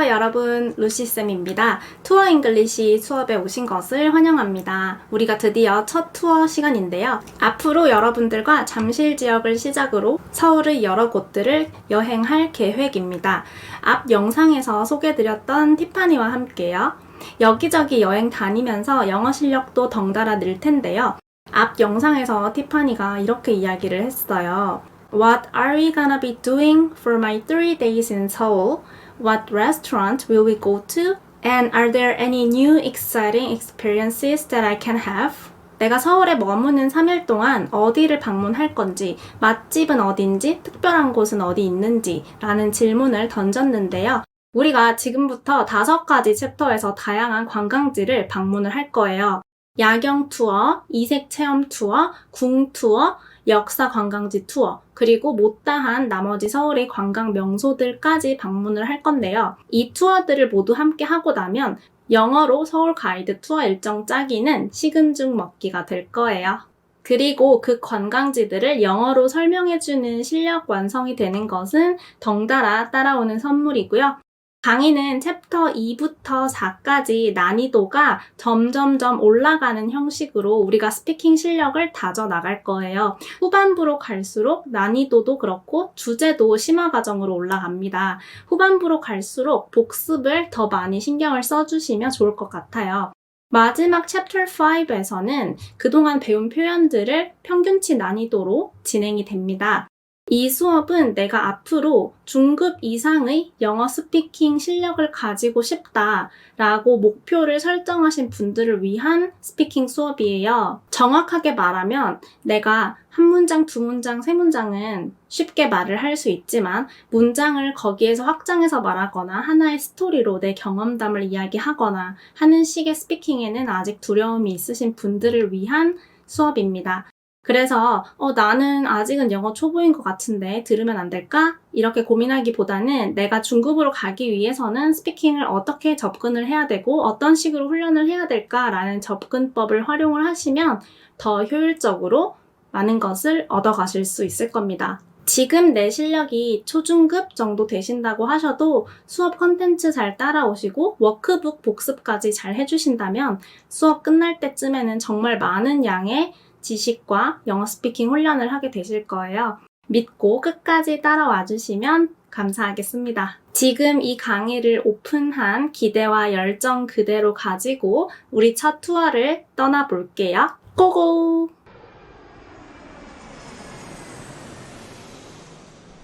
안녕하세요 여러분, 루시쌤입니다. 투어 잉글리시 수업에 오신 것을 환영합니다. 우리가 드디어 첫 투어 시간인데요. 앞으로 여러분들과 잠실 지역을 시작으로 서울의 여러 곳들을 여행할 계획입니다. 앞 영상에서 소개드렸던 티파니와 함께요. 여기저기 여행 다니면서 영어 실력도 덩달아 늘 텐데요. 앞 영상에서 티파니가 이렇게 이야기를 했어요. What are we gonna be doing for my 3 days in Seoul? What restaurant will we go to? And are there any new exciting experiences that I can have? 내가 서울에 머무는 3일 동안 어디를 방문할 건지, 맛집은 어딘지, 특별한 곳은 어디 있는지 라는 질문을 던졌는데요. 우리가 지금부터 5가지 챕터에서 다양한 관광지를 방문을 할 거예요. 야경 투어, 이색 체험 투어, 궁 투어, 역사 관광지 투어, 그리고 못다한 나머지 서울의 관광 명소들까지 방문을 할 건데요. 이 투어들을 모두 함께 하고 나면 영어로 서울 가이드 투어 일정 짜기는 식은 죽 먹기가 될 거예요. 그리고 그 관광지들을 영어로 설명해주는 실력 완성이 되는 것은 덩달아 따라오는 선물이고요. 강의는 챕터 2부터 4까지 난이도가 점점점 올라가는 형식으로 우리가 스피킹 실력을 다져 나갈 거예요. 후반부로 갈수록 난이도도 그렇고 주제도 심화 과정으로 올라갑니다. 후반부로 갈수록 복습을 더 많이 신경을 써주시면 좋을 것 같아요. 마지막 챕터 5에서는 그동안 배운 표현들을 평균치 난이도로 진행이 됩니다. 이 수업은 내가 앞으로 중급 이상의 영어 스피킹 실력을 가지고 싶다라고 목표를 설정하신 분들을 위한 스피킹 수업이에요. 정확하게 말하면 내가 한 문장, 두 문장, 세 문장은 쉽게 말을 할 수 있지만 문장을 거기에서 확장해서 말하거나 하나의 스토리로 내 경험담을 이야기하거나 하는 식의 스피킹에는 아직 두려움이 있으신 분들을 위한 수업입니다. 그래서 나는 아직은 영어 초보인 것 같은데 들으면 안 될까? 이렇게 고민하기보다는 내가 중급으로 가기 위해서는 스피킹을 어떻게 접근을 해야 되고 어떤 식으로 훈련을 해야 될까라는 접근법을 활용을 하시면 더 효율적으로 많은 것을 얻어가실 수 있을 겁니다. 지금 내 실력이 초중급 정도 되신다고 하셔도 수업 컨텐츠 잘 따라오시고 워크북 복습까지 잘 해주신다면 수업 끝날 때쯤에는 정말 많은 양의 지식과 영어 스피킹 훈련을 하게 되실 거예요. 믿고 끝까지 따라와 주시면 감사하겠습니다. 지금 이 강의를 오픈한 기대와 열정 그대로 가지고 우리 첫 투어를 떠나볼게요. 고고!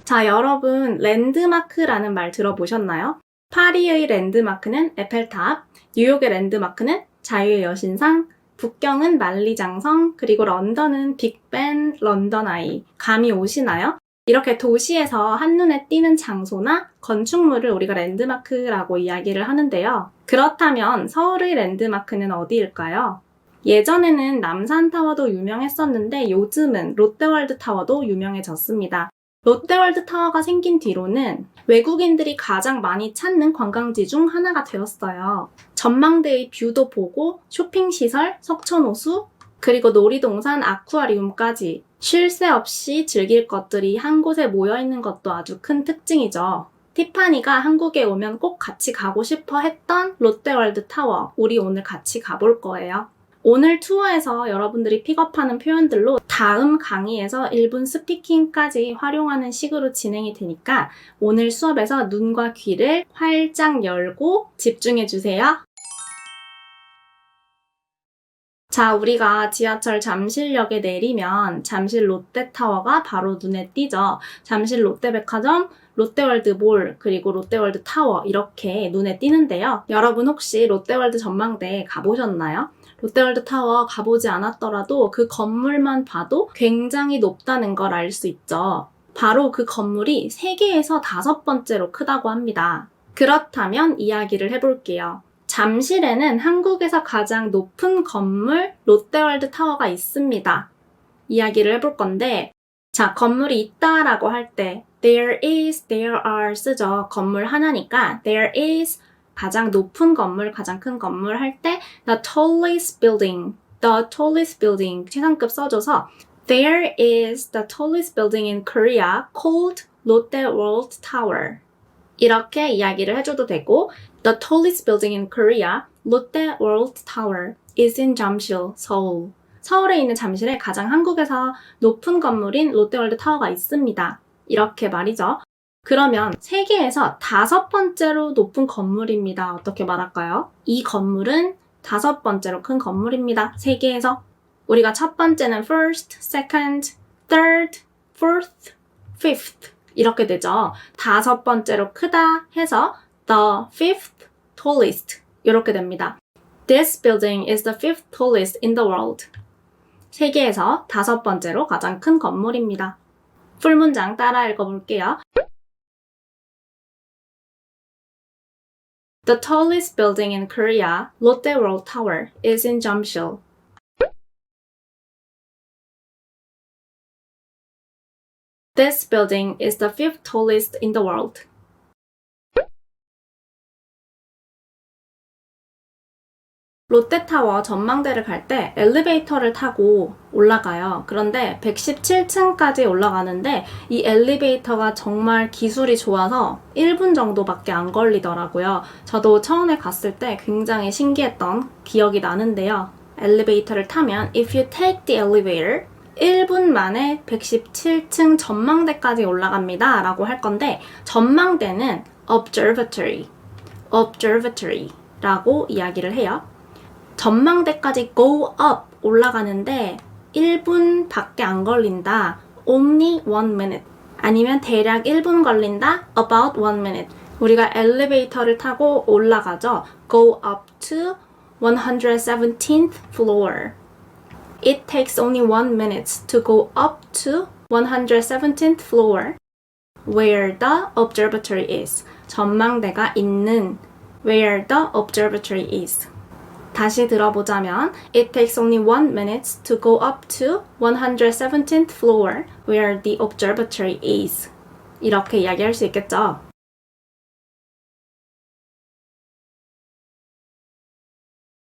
자, 여러분 랜드마크라는 말 들어보셨나요? 파리의 랜드마크는 에펠탑, 뉴욕의 랜드마크는 자유의 여신상, 북경은 만리장성, 그리고 런던은 빅벤, 런던 아이. 감이 오시나요? 이렇게 도시에서 한눈에 띄는 장소나 건축물을 우리가 랜드마크라고 이야기를 하는데요. 그렇다면 서울의 랜드마크는 어디일까요? 예전에는 남산타워도 유명했었는데 요즘은 롯데월드 타워도 유명해졌습니다. 롯데월드 타워가 생긴 뒤로는 외국인들이 가장 많이 찾는 관광지 중 하나가 되었어요. 전망대의 뷰도 보고 쇼핑시설, 석촌호수, 그리고 놀이동산, 아쿠아리움까지 쉴 새 없이 즐길 것들이 한 곳에 모여있는 것도 아주 큰 특징이죠. 티파니가 한국에 오면 꼭 같이 가고 싶어 했던 롯데월드 타워, 우리 오늘 같이 가볼 거예요. 오늘 투어에서 여러분들이 픽업하는 표현들로 다음 강의에서 1분 스피킹까지 활용하는 식으로 진행이 되니까 오늘 수업에서 눈과 귀를 활짝 열고 집중해주세요. 자, 우리가 지하철 잠실역에 내리면 잠실 롯데타워가 바로 눈에 띄죠. 잠실 롯데백화점, 롯데월드몰, 그리고 롯데월드 타워 이렇게 눈에 띄는데요. 여러분 혹시 롯데월드 전망대 가보셨나요? 롯데월드 타워 가보지 않았더라도 그 건물만 봐도 굉장히 높다는 걸 알 수 있죠. 바로 그 건물이 세계에서 5번째로 크다고 합니다. 그렇다면 이야기를 해볼게요. 잠실에는 한국에서 가장 높은 건물 롯데월드 타워가 있습니다. 이야기를 해볼 건데, 자, 건물이 있다라고 할 때 there is, there are 쓰죠. 건물 하나니까 there is 가장 높은 건물, 가장 큰 건물 할 때 the tallest building 최상급 써줘서 there is the tallest building in Korea called Lotte World Tower. 이렇게 이야기를 해줘도 되고 The tallest building in Korea, Lotte World Tower, is in 잠실, 서울. 서울에 있는 잠실에 가장 한국에서 높은 건물인 롯데월드 타워가 있습니다. 이렇게 말이죠. 그러면 세계에서 5번째로 높은 건물입니다. 어떻게 말할까요? 이 건물은 5번째로 큰 건물입니다. 세계에서. 우리가 첫 번째는 first, second, third, fourth, fifth 이렇게 되죠. 5번째로 크다 해서 the fifth tallest 이렇게 됩니다. This building is the fifth tallest in the world. 세계에서 5번째로 가장 큰 건물입니다. 풀문장 따라 읽어볼게요. The tallest building in Korea, Lotte World Tower, is in 잠실. This building is the fifth tallest in the world. 롯데타워 전망대를 갈 때 엘리베이터를 타고 올라가요. 그런데 117층까지 올라가는데 이 엘리베이터가 정말 기술이 좋아서 1분 정도밖에 안 걸리더라고요. 저도 처음에 갔을 때 굉장히 신기했던 기억이 나는데요. 엘리베이터를 타면 If you take the elevator 1분 만에 117층 전망대까지 올라갑니다 라고 할 건데 전망대는 observatory 라고 이야기를 해요. 전망대까지 go up 올라가는데 1분 밖에 안 걸린다. only 1 minute. 아니면 대략 1분 걸린다. about 1 minute. 우리가 엘리베이터를 타고 올라가죠. go up to 117th floor. It takes only 1 minute to go up to 117th floor where the observatory is. 전망대가 있는 where the observatory is. 다시 들어보자면 It takes only 1 minute to go up to 117th floor where the observatory is. 이렇게 이야기할 수 있겠죠.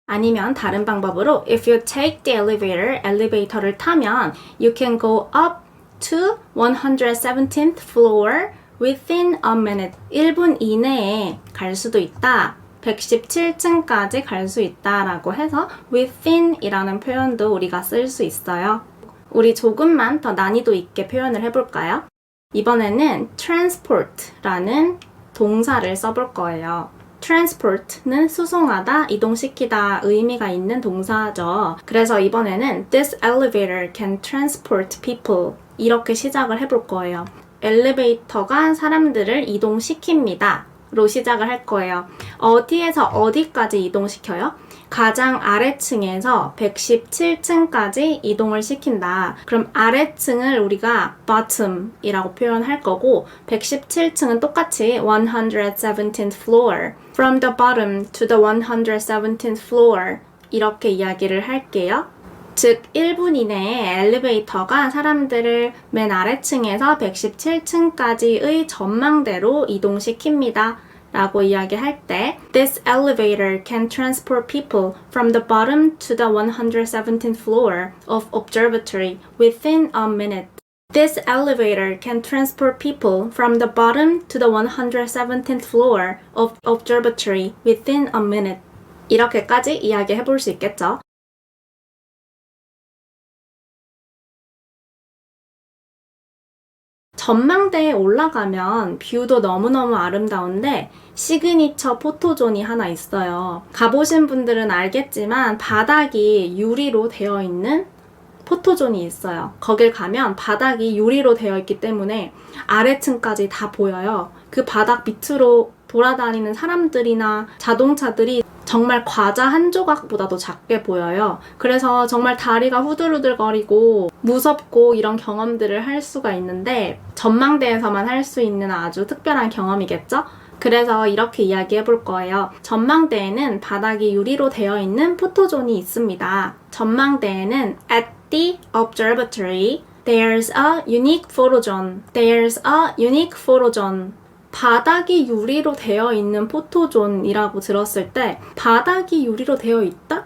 아니면 다른 방법으로 If you take the elevator, 엘리베이터를 타면 You can go up to 117th floor within a minute. 1분 이내에 갈 수도 있다. 117층까지 갈 수 있다라고 해서 within 이라는 표현도 우리가 쓸 수 있어요. 우리 조금만 더 난이도 있게 표현을 해볼까요? 이번에는 transport라는 동사를 써볼 거예요. transport는 수송하다, 이동시키다 의미가 있는 동사죠. 그래서 이번에는 This elevator can transport people 이렇게 시작을 해볼 거예요. 엘리베이터가 사람들을 이동시킵니다. 로 시작을 할 거예요. 어디에서 어디까지 이동시켜요? 가장 아래층에서 117층까지 이동을 시킨다. 그럼 아래층을 우리가 bottom이라고 표현할 거고 117층은 똑같이 117th floor. From the bottom to the 117th floor 이렇게 이야기를 할게요. 즉 1분 이내에 엘리베이터가 사람들을 맨 아래층에서 117층까지의 전망대로 이동시킵니다. 라고 이야기할 때 This elevator can transport people from the bottom to the 117th floor of observatory within a minute. This elevator can transport people from the bottom to the 117th floor of observatory within a minute. 이렇게까지 이야기해 볼 수 있겠죠. 전망대에 올라가면 뷰도 너무너무 아름다운데 시그니처 포토존이 하나 있어요. 가보신 분들은 알겠지만 바닥이 유리로 되어 있는 포토존이 있어요. 거길 가면 바닥이 유리로 되어 있기 때문에 아래층까지 다 보여요. 그 바닥 밑으로 돌아다니는 사람들이나 자동차들이 정말 과자 한 조각보다도 작게 보여요. 그래서 정말 다리가 후들후들거리고 무섭고 이런 경험들을 할 수가 있는데 전망대에서만 할 수 있는 아주 특별한 경험이겠죠? 그래서 이렇게 이야기해 볼 거예요. 전망대에는 바닥이 유리로 되어 있는 포토존이 있습니다. 전망대에는 At the observatory, there's a unique photo zone. There's a unique photo zone. 바닥이 유리로 되어 있는 포토존이라고 들었을 때 바닥이 유리로 되어 있다?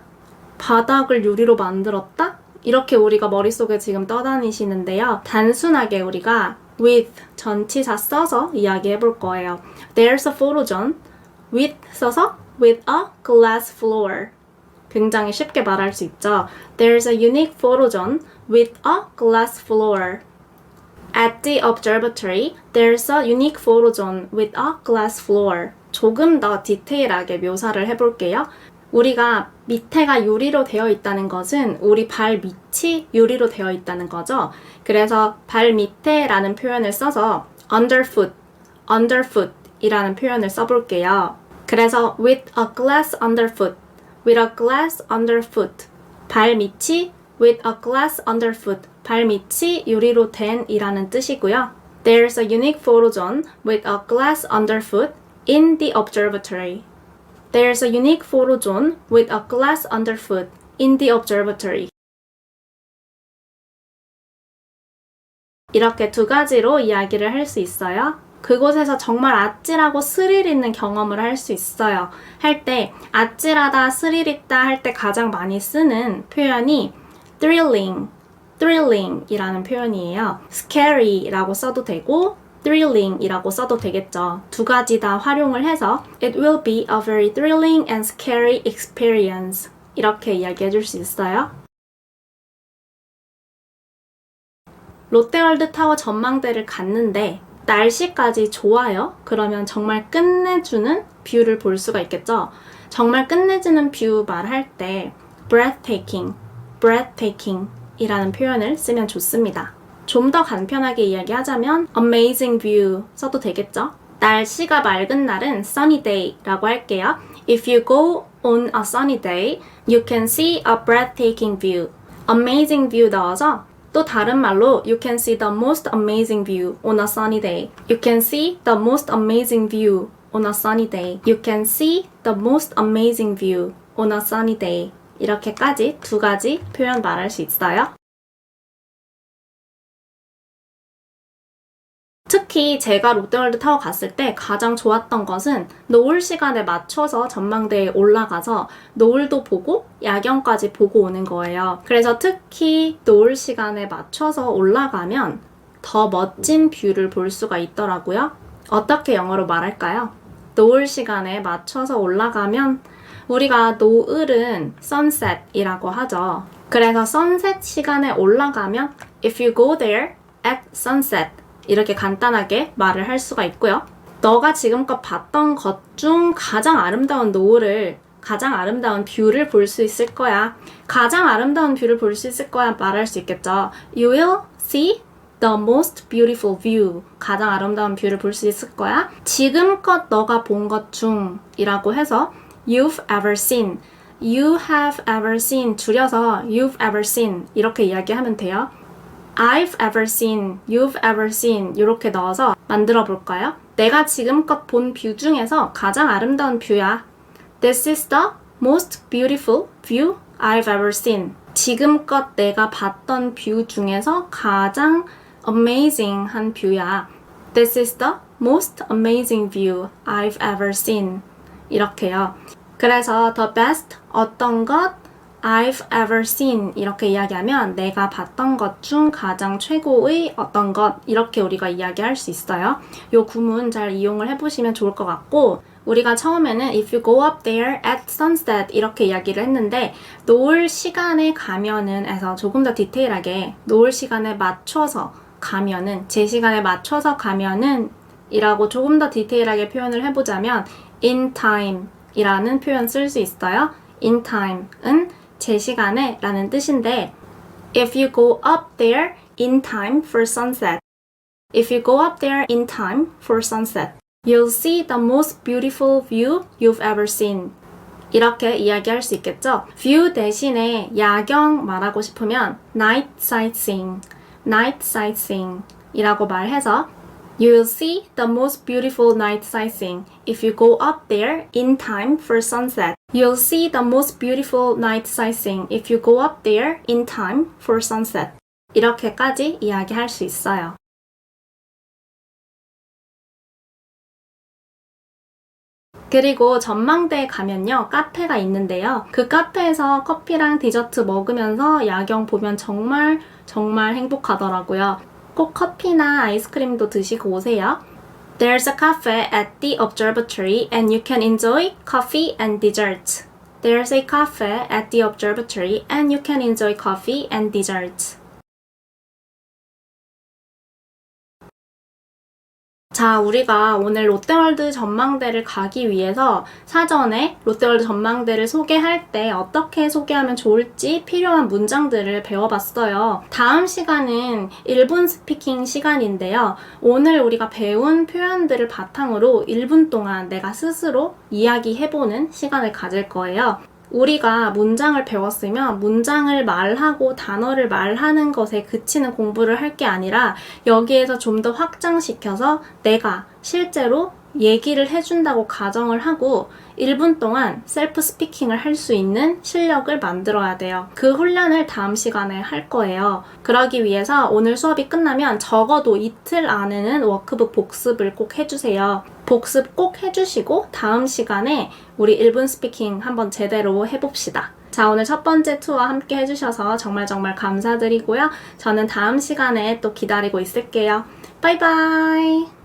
바닥을 유리로 만들었다? 이렇게 우리가 머릿속에 지금 떠다니시는데요. 단순하게 우리가 with 전치사 써서 이야기해 볼 거예요. There's a photo존 with 써서 with a glass floor. 굉장히 쉽게 말할 수 있죠. There's a unique photo존 with a glass floor. At the observatory, there's a unique photo존 with a glass floor. 조금 더 디테일하게 묘사를 해볼게요. 우리가 밑에가 유리로 되어 있다는 것은 우리 발 밑이 유리로 되어 있다는 거죠. 그래서 발 밑에라는 표현을 써서 underfoot, underfoot 이라는 표현을 써볼게요. 그래서 with a glass underfoot, with a glass underfoot. 발 밑이 with a glass underfoot. 발 밑이 유리로 된 이라는 뜻이고요. There's a unique photo존 with a glass underfoot in the observatory. There's a unique photo존 with a glass underfoot in the observatory. 이렇게 두 가지로 이야기를 할 수 있어요. 그곳에서 정말 아찔하고 스릴 있는 경험을 할 수 있어요. 할 때 아찔하다, 스릴 있다 할 때 가장 많이 쓰는 표현이 thrilling, thrilling 이라는 표현이에요. scary라고 써도 되고 thrilling 이라고 써도 되겠죠. 두 가지 다 활용을 해서 It will be a very thrilling and scary experience 이렇게 이야기해 줄 수 있어요. 롯데월드 타워 전망대를 갔는데 날씨까지 좋아요? 그러면 정말 끝내주는 뷰를 볼 수가 있겠죠. 정말 끝내주는 뷰 말할 때 breathtaking, breathtaking 이라는 표현을 쓰면 좋습니다. 좀 더 간편하게 이야기하자면 amazing view 써도 되겠죠? 날씨가 맑은 날은 sunny day라고 할게요. If you go on a sunny day, you can see a breathtaking view. amazing view 넣어서 또 다른 말로 you can see the most amazing view on a sunny day. You can see the most amazing view on a sunny day. You can see the most amazing view on a sunny day. 이렇게까지 두 가지 표현 말할 수 있어요. 특히 제가 롯데월드 타워 갔을 때 가장 좋았던 것은 노을 시간에 맞춰서 전망대에 올라가서 노을도 보고 야경까지 보고 오는 거예요. 그래서 특히 노을 시간에 맞춰서 올라가면 더 멋진 뷰를 볼 수가 있더라고요. 어떻게 영어로 말할까요? 노을 시간에 맞춰서 올라가면 우리가 노을은 sunset이라고 하죠. 그래서 sunset 시간에 올라가면 If you go there at sunset 이렇게 간단하게 말을 할 수가 있고요. 너가 지금껏 봤던 것 중 가장 아름다운 노을을, 가장 아름다운 뷰를 볼 수 있을 거야. 가장 아름다운 뷰를 볼 수 있을 거야 말할 수 있겠죠. You will see the most beautiful view. 가장 아름다운 뷰를 볼 수 있을 거야. 지금껏 너가 본 것 중이라고 해서 You've ever seen, you have ever seen 줄여서 You've ever seen 이렇게 이야기하면 돼요. I've ever seen, you've ever seen 이렇게 넣어서 만들어 볼까요? 내가 지금껏 본 뷰 중에서 가장 아름다운 뷰야. This is the most beautiful view I've ever seen. 지금껏 내가 봤던 뷰 중에서 가장 amazing한 뷰야. This is the most amazing view I've ever seen. 이렇게요. 그래서 the best 어떤 것 I've ever seen 이렇게 이야기하면 내가 봤던 것 중 가장 최고의 어떤 것 이렇게 우리가 이야기할 수 있어요. 요 구문 잘 이용을 해보시면 좋을 것 같고 우리가 처음에는 If you go up there at sunset 이렇게 이야기를 했는데 노을 시간에 가면은 해서 조금 더 디테일하게 노을 시간에 맞춰서 가면은 제 시간에 맞춰서 가면은 이라고 조금 더 디테일하게 표현을 해보자면 in time 이라는 표현 쓸 수 있어요. in time은 제 시간에 라는 뜻인데 If you go up there in time for sunset If you go up there in time for sunset You'll see the most beautiful view you've ever seen 이렇게 이야기할 수 있겠죠? view 대신에 야경 말하고 싶으면 night sightseeing night sightseeing 이라고 말해서 You'll see the most beautiful night sightseeing if you go up there in time for sunset. You'll see the most beautiful night sightseeing if you go up there in time for sunset. 이렇게까지 이야기할 수 있어요. 그리고 전망대에 가면요 카페가 있는데요 그 카페에서 커피랑 디저트 먹으면서 야경 보면 정말 행복하더라고요. 꼭 커피나 아이스크림도 드시고 오세요. There's a cafe at the observatory and you can enjoy coffee and dessert. There's a cafe at the observatory and you can enjoy coffee and dessert. 자, 우리가 오늘 롯데월드 전망대를 가기 위해서 사전에 롯데월드 전망대를 소개할 때 어떻게 소개하면 좋을지 필요한 문장들을 배워봤어요. 다음 시간은 1분 스피킹 시간인데요. 오늘 우리가 배운 표현들을 바탕으로 1분 동안 내가 스스로 이야기해보는 시간을 가질 거예요. 우리가 문장을 배웠으면 문장을 말하고 단어를 말하는 것에 그치는 공부를 할 게 아니라 여기에서 좀 더 확장시켜서 내가 실제로 얘기를 해준다고 가정을 하고 1분 동안 셀프 스피킹을 할 수 있는 실력을 만들어야 돼요. 그 훈련을 다음 시간에 할 거예요. 그러기 위해서 오늘 수업이 끝나면 적어도 이틀 안에는 워크북 복습을 꼭 해주세요. 복습 꼭 해주시고 다음 시간에 우리 1분 스피킹 한번 제대로 해봅시다. 자, 오늘 첫 번째 투어 함께 해주셔서 정말 감사드리고요. 저는 다음 시간에 또 기다리고 있을게요. 바이바이!